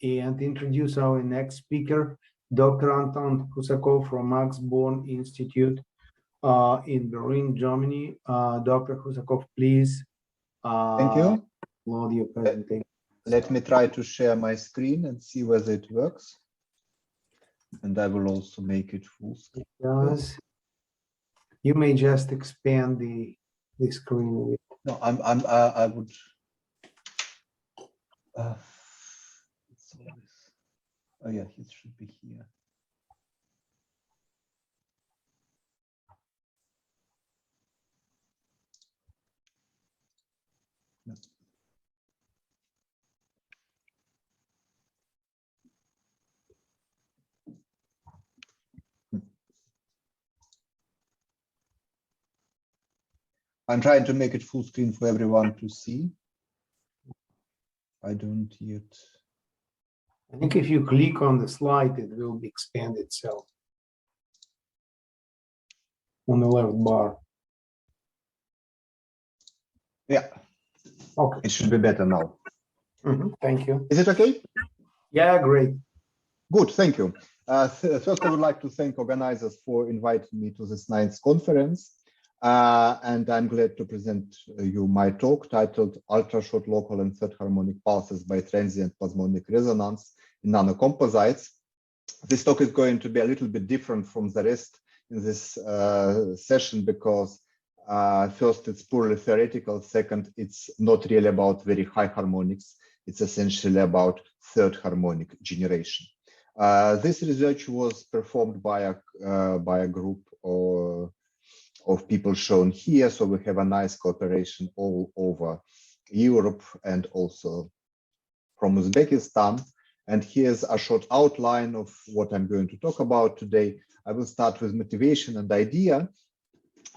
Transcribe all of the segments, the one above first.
and introduce our next speaker, Dr. Anton Husakou from Max Born Institute in Berlin, Germany. Dr. Husakou, please. Thank you. Load your presentation. Let me try to share my screen and see whether it works. And I will also make it full screen. Yes. You may just expand the screen. No, I would. Oh yeah, it should be here. No. I'm trying to make it full screen for everyone to see. I don't yet. I think if you click on the slide, it will expand itself on the left bar. Yeah. Okay. It should be better now. Thank you. Is it okay? Yeah, great. Good, thank you. First, I would like to thank organizers for inviting me to this 9th conference. And I'm glad to present you my talk titled Ultrashort Local and Third Harmonic Pulses by Transient Plasmonic Resonance in Nano-composites. This talk is going to be a little bit different from the rest in this session because first, it's purely theoretical. Second, it's not really about very high harmonics. It's essentially about third harmonic generation. This research was performed by a group of people shown here. So we have a nice cooperation all over Europe and also from Uzbekistan. And here's a short outline of what I'm going to talk about today. I will start with motivation and idea,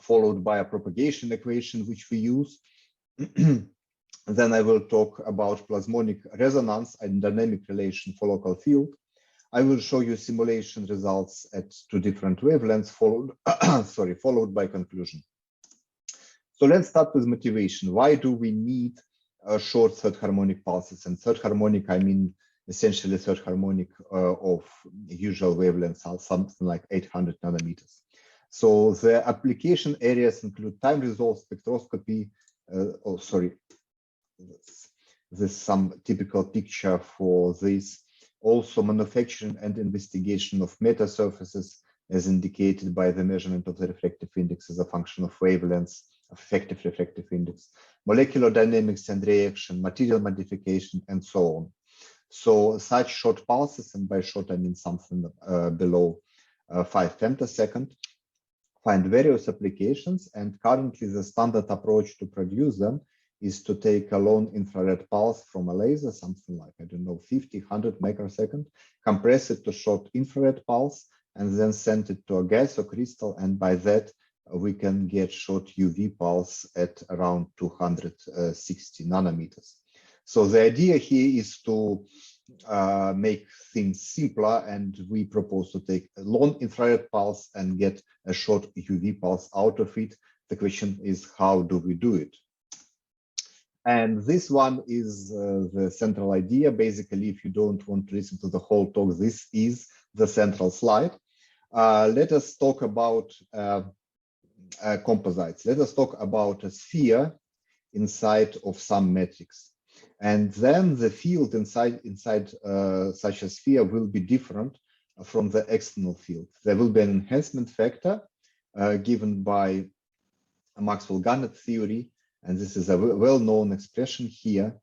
followed by a propagation equation, which we use. Then I will talk about plasmonic resonance and dynamic relation for local field. I will show you simulation results at 2 different wavelengths, followed by conclusion. So let's start with motivation. Why do we need short third harmonic pulses? And third harmonic, I mean essentially third harmonic of usual wavelengths, something like 800 nanometers. So the application areas include time resolved spectroscopy. This is some typical picture for this. Also manufacturing and investigation of metasurfaces as indicated by the measurement of the refractive index as a function of wavelengths, of effective refractive index, molecular dynamics and reaction, material modification, and so on. So such short pulses, and by short I mean something below 5 femtosecond, find various applications, and currently the standard approach to produce them is to take a long infrared pulse from a laser, something like, I don't know, 50, 100 microsecond, compress it to short infrared pulse, and then send it to a gas or crystal, and by that we can get short UV pulse at around 260 nanometers. So the idea here is to make things simpler, and we propose to take a long infrared pulse and get a short UV pulse out of it. The question is, how do we do it? And this one is the central idea. Basically, if you don't want to listen to the whole talk, this is the central slide. Let us talk about composites. Let us talk about a sphere inside of some matrix. And then the field inside such a sphere will be different from the external field. There will be an enhancement factor given by Maxwell-Garnett theory. And this is a well-known expression here.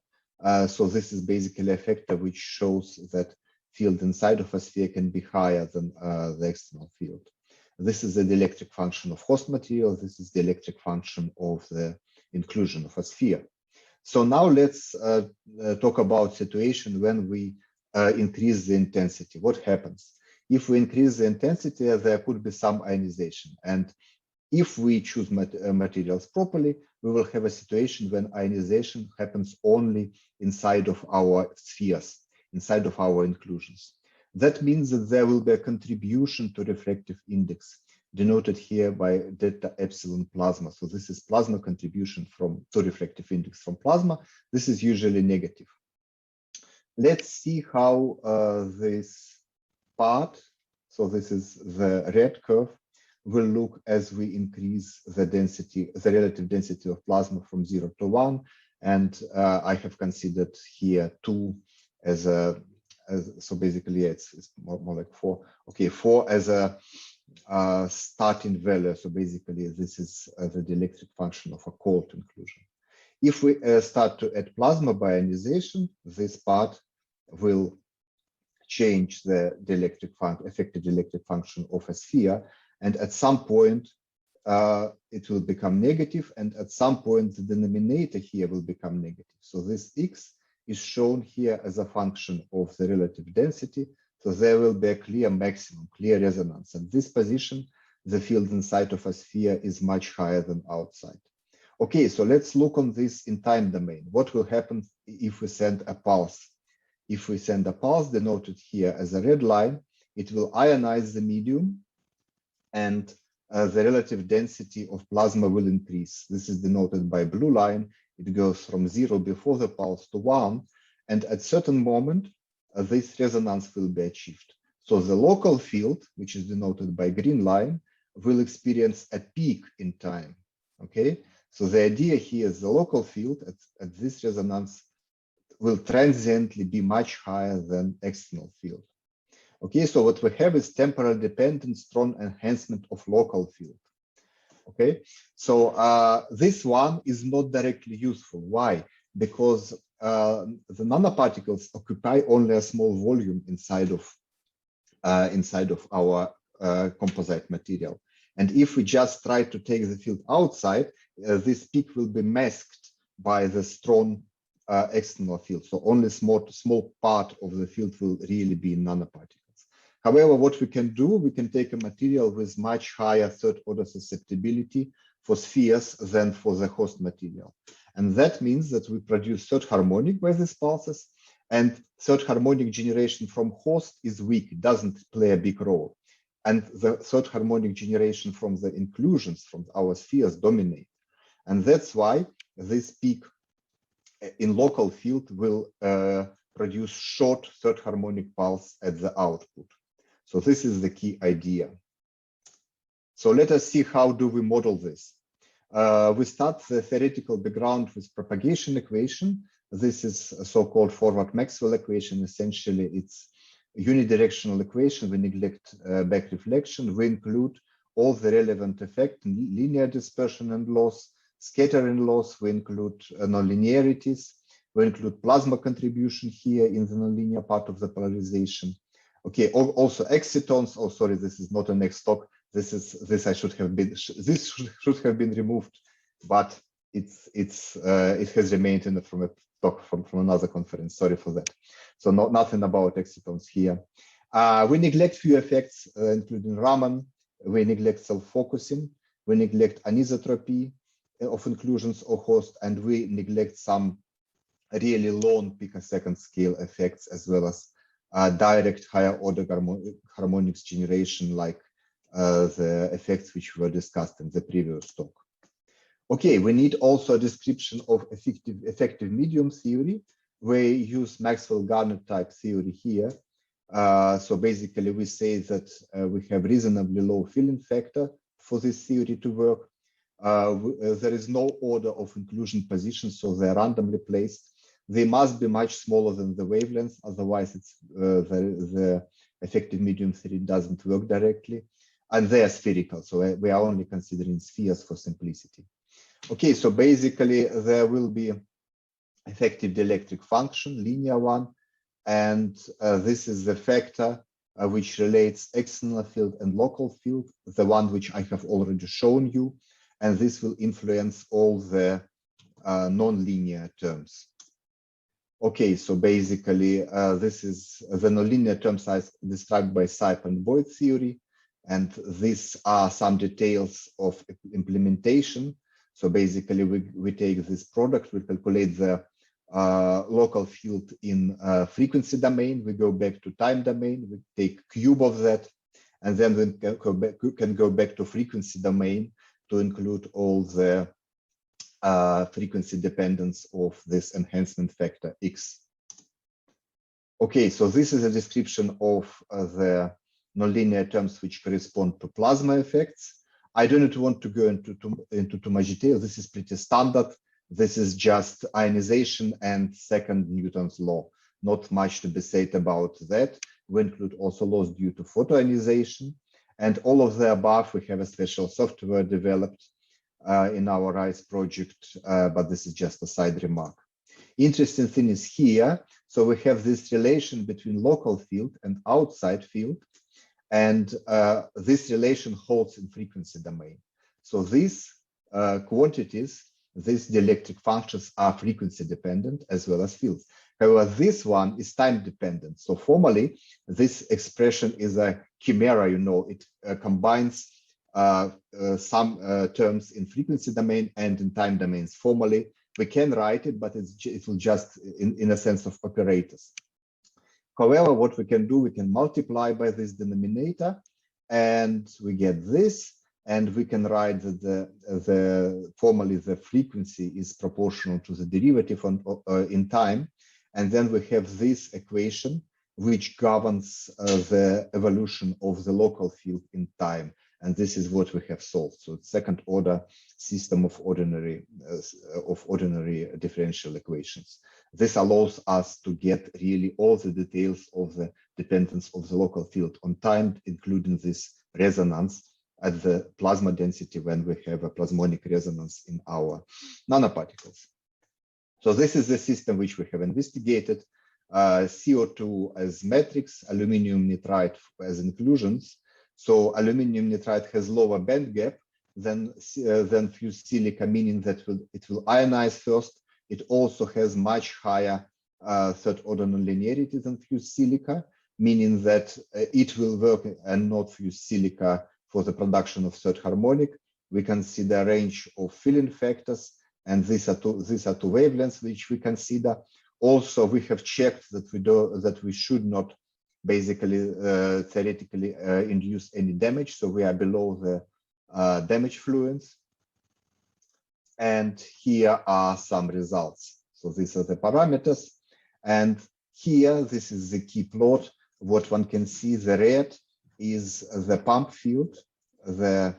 So this is basically a factor which shows that field inside of a sphere can be higher than the external field. This is the dielectric function of host material. This is the electric function of the inclusion of a sphere. So now let's talk about situation when we increase the intensity. What happens? If we increase the intensity, there could be some ionization. And if we choose materials properly, we will have a situation when ionization happens only inside of our spheres, inside of our inclusions. That means that there will be a contribution to refractive index, denoted here by delta epsilon plasma. So this is plasma contribution to refractive index from plasma. This is usually negative. Let's see how this part, so this is the red curve, will look as we increase the density, the relative density of plasma from 0 to 1. And I have considered here 2 as a, so basically it's more like 4. Okay, 4 as a starting value. So basically this is the dielectric function of a cold inclusion. If we start to add plasma ionization, this part will change the effective dielectric function of a sphere, and at some point it will become negative, and at some point the denominator here will become negative. So this x is shown here as a function of the relative density. So there will be a clear maximum, clear resonance. At this position, the field inside of a sphere is much higher than outside. Okay, so let's look on this in time domain. What will happen if we send a pulse? If we send a pulse denoted here as a red line, it will ionize the medium, and the relative density of plasma will increase. This is denoted by blue line. It goes from 0 before the pulse to 1, and at certain moment, this resonance will be achieved. So the local field, which is denoted by green line, will experience a peak in time. Okay, so the idea here is the local field at this resonance will transiently be much higher than external field. Okay, so what we have is temporal dependent strong enhancement of local field. Okay, so this one is not directly useful. Why? Because the nanoparticles occupy only a small volume inside of our composite material. And if we just try to take the field outside, this peak will be masked by the strong external field. So only small part of the field will really be nanoparticles. However, what we can do, we can take a material with much higher third-order susceptibility for spheres than for the host material. And that means that we produce third harmonic by these pulses, and third harmonic generation from host is weak, it doesn't play a big role. And the third harmonic generation from the inclusions from our spheres dominate. And that's why this peak in local field will produce short third harmonic pulse at the output. So this is the key idea. So let us see how do we model this. We start the theoretical background with propagation equation. This is a so-called forward Maxwell equation. Essentially, it's a unidirectional equation. We neglect back reflection. We include all the relevant effects, linear dispersion and loss, scattering loss. We include nonlinearities. We include plasma contribution here in the nonlinear part of the polarization. Okay, also excitons. Oh, sorry, this is not a next talk. This should have been removed, but it has remained in from a talk from another conference. Sorry for that. So nothing about excitons here. We neglect few effects, including Raman. We neglect self-focusing. We neglect anisotropy of inclusions or host, and we neglect some really long picosecond scale effects, as well as direct higher order harmonics generation, like the effects which were discussed in the previous talk. Okay, we need also a description of effective medium theory. We use Maxwell-Garnett type theory here. So basically we say that we have reasonably low filling factor for this theory to work. There is no order of inclusion positions, so they're randomly placed. They must be much smaller than the wavelength, otherwise it's the effective medium theory doesn't work directly. And they are spherical, so we are only considering spheres for simplicity. Okay, so basically there will be effective dielectric function, linear one, and this is the factor which relates external field and local field, the one which I have already shown you, and this will influence all the non-linear terms. Okay, so basically this is the nonlinear terms described by Sipe and Boyd theory, and these are some details of implementation. So basically we take this product, we calculate the local field in frequency domain, we go back to time domain, we take cube of that, and then we can go back to frequency domain to include all the frequency dependence of this enhancement factor X. Okay, so this is a description of the nonlinear terms which correspond to plasma effects. I do not want to go into too much detail. This is pretty standard. This is just ionization and second Newton's law. Not much to be said about that. We include also laws due to photoionization. And all of the above, we have a special software developed in our RISE project, but this is just a side remark. Interesting thing is here, so we have this relation between local field and outside field, and this relation holds in frequency domain. So these quantities, these dielectric functions are frequency dependent as well as fields. However, this one is time dependent. So formally, this expression is a chimera, you know, it combines some terms in frequency domain and in time domains. Formally, we can write it, but it will just in a sense of operators. However, what we can do, we can multiply by this denominator and we get this, and we can write that formally the frequency is proportional to the derivative in time. And then we have this equation which governs the evolution of the local field in time. And this is what we have solved. So it's second order system of ordinary differential equations. This allows us to get really all the details of the dependence of the local field on time, including this resonance at the plasma density when we have a plasmonic resonance in our nanoparticles. So this is the system which we have investigated. CO2 as matrix, aluminum nitride as inclusions. So aluminum nitride has lower bandgap than fused silica, meaning that it will ionize first. It also has much higher third order nonlinearity than fused silica, meaning that it will work and not fused silica for the production of third harmonic. We consider a range of filling factors, and these are two wavelengths which we consider. Also, we have checked that we should not basically theoretically induce any damage, so we are below the damage fluence. And here are some results. So these are the parameters, and here this is the key plot. What one can see, the red is the pump field, the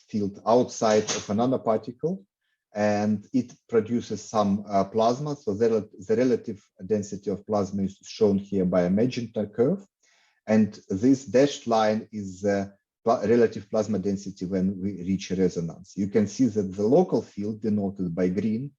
field outside of a nanoparticle, and it produces some plasma. So the relative density of plasma is shown here by a magenta curve. And this dashed line is the relative plasma density when we reach resonance. You can see that the local field, denoted by green,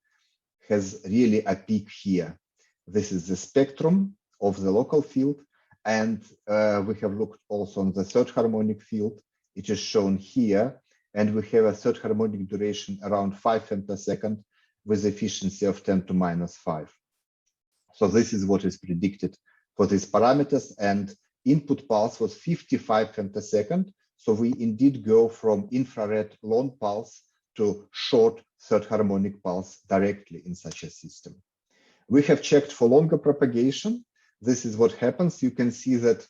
has really a peak here. This is the spectrum of the local field. And we have looked also on the third harmonic field. It is shown here. And we have a third harmonic duration around 5 femtosecond with efficiency of 10 to minus 5. So this is what is predicted for these parameters. And input pulse was 55 femtosecond. So we indeed go from infrared long pulse to short third harmonic pulse directly in such a system. We have checked for longer propagation. This is what happens. You can see that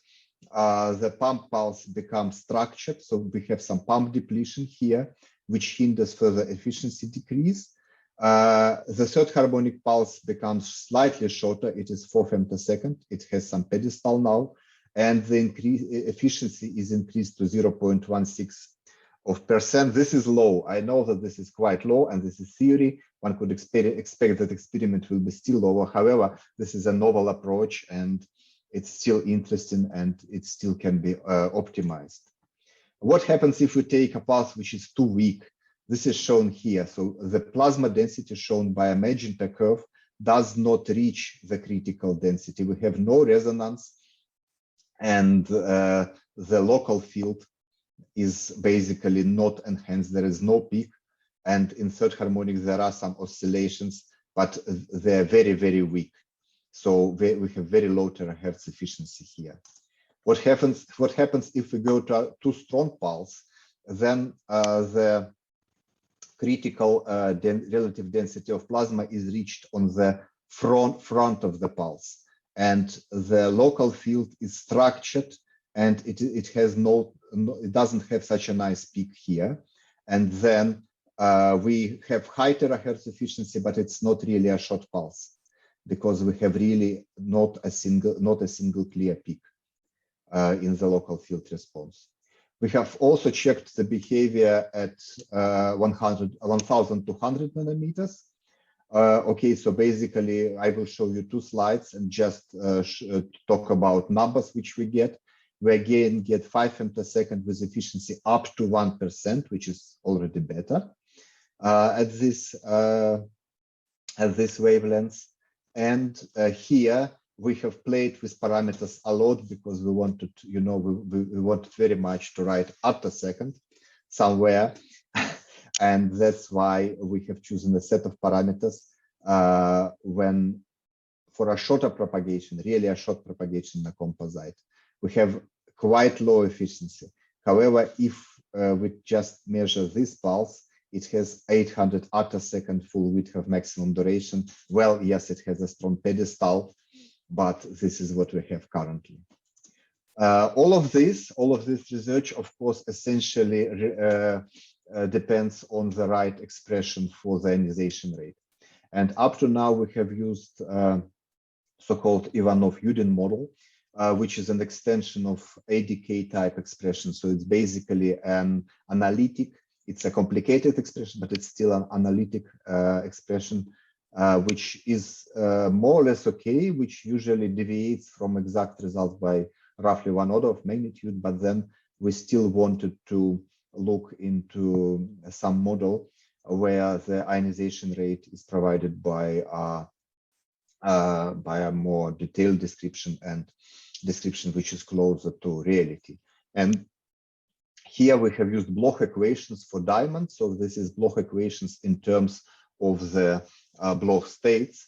the pump pulse becomes structured. So we have some pump depletion here, which hinders further efficiency decrease. The third harmonic pulse becomes slightly shorter. It is 4 femtosecond. It has some pedestal now, and the efficiency is increased to 0.16%. This is low. I know that this is quite low, and this is theory. One could expect that experiment will be still lower. However, this is a novel approach, and it's still interesting, and it still can be optimized. What happens if we take a pulse which is too weak? This is shown here. So the plasma density shown by a magenta curve does not reach the critical density. We have no resonance, and the local field is basically not enhanced. There is no peak, and in third harmonic there are some oscillations, but they're very, very weak. So we have very low terahertz efficiency here. What happens if we go to a too strong pulse? Then the critical relative density of plasma is reached on the front of the pulse, and the local field is structured, and it doesn't have such a nice peak here. And then we have high terahertz efficiency, but it's not really a short pulse. because we have really not a single clear peak in the local field response. We have also checked the behavior at 1,200 nanometers. Okay, so basically I will show you two slides and just talk about numbers which we get. We again get 5 femtosecond with efficiency up to 1%, which is already better at this wavelengths. And here we have played with parameters a lot because we wanted, you know, we wanted very much to write attosecond somewhere. And that's why we have chosen a set of parameters when for a shorter propagation, really a short propagation in a composite, we have quite low efficiency. However, if we just measure this pulse, it has 800 attosecond full width of maximum duration. Well, yes, it has a strong pedestal, but this is what we have currently. All of this research, of course, essentially depends on the right expression for the ionization rate. And up to now, we have used so-called Ivanov-Yudin model, which is an extension of ADK type expression. So it's basically an analytic. It's a complicated expression, but it's still an analytic expression, which is more or less okay, which usually deviates from exact results by roughly 1 order of magnitude. But then we still wanted to look into some model where the ionization rate is provided by a more detailed description and description which is closer to reality. And here we have used Bloch equations for diamond. So this is Bloch equations in terms of the Bloch states.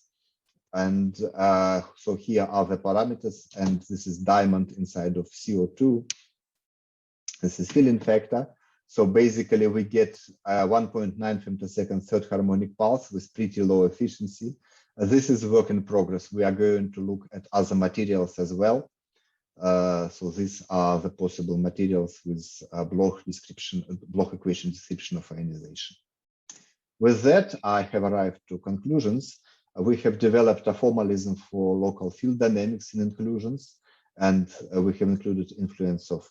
And so here are the parameters, and this is diamond inside of CO2. This is filling factor. So basically we get 1.9 femtosecond third harmonic pulse with pretty low efficiency. This is work in progress. We are going to look at other materials as well. So these are the possible materials with Bloch equation description of ionization. With that, I have arrived to conclusions. We have developed a formalism for local field dynamics in inclusions, and we have included influence of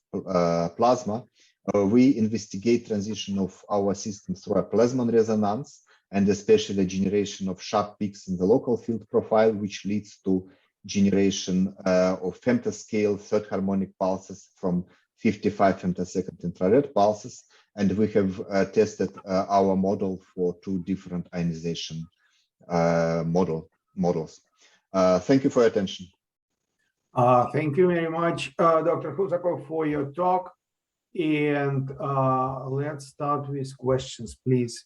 plasma. We investigate transition of our system through a plasmon resonance, and especially generation of sharp peaks in the local field profile, which leads to generation of femtoscale third harmonic pulses from 55 femtosecond infrared pulses. And we have tested our model for 2 different ionization models. Thank you for your attention. Thank you very much, Dr. Husakou, for your talk. And let's start with questions, please.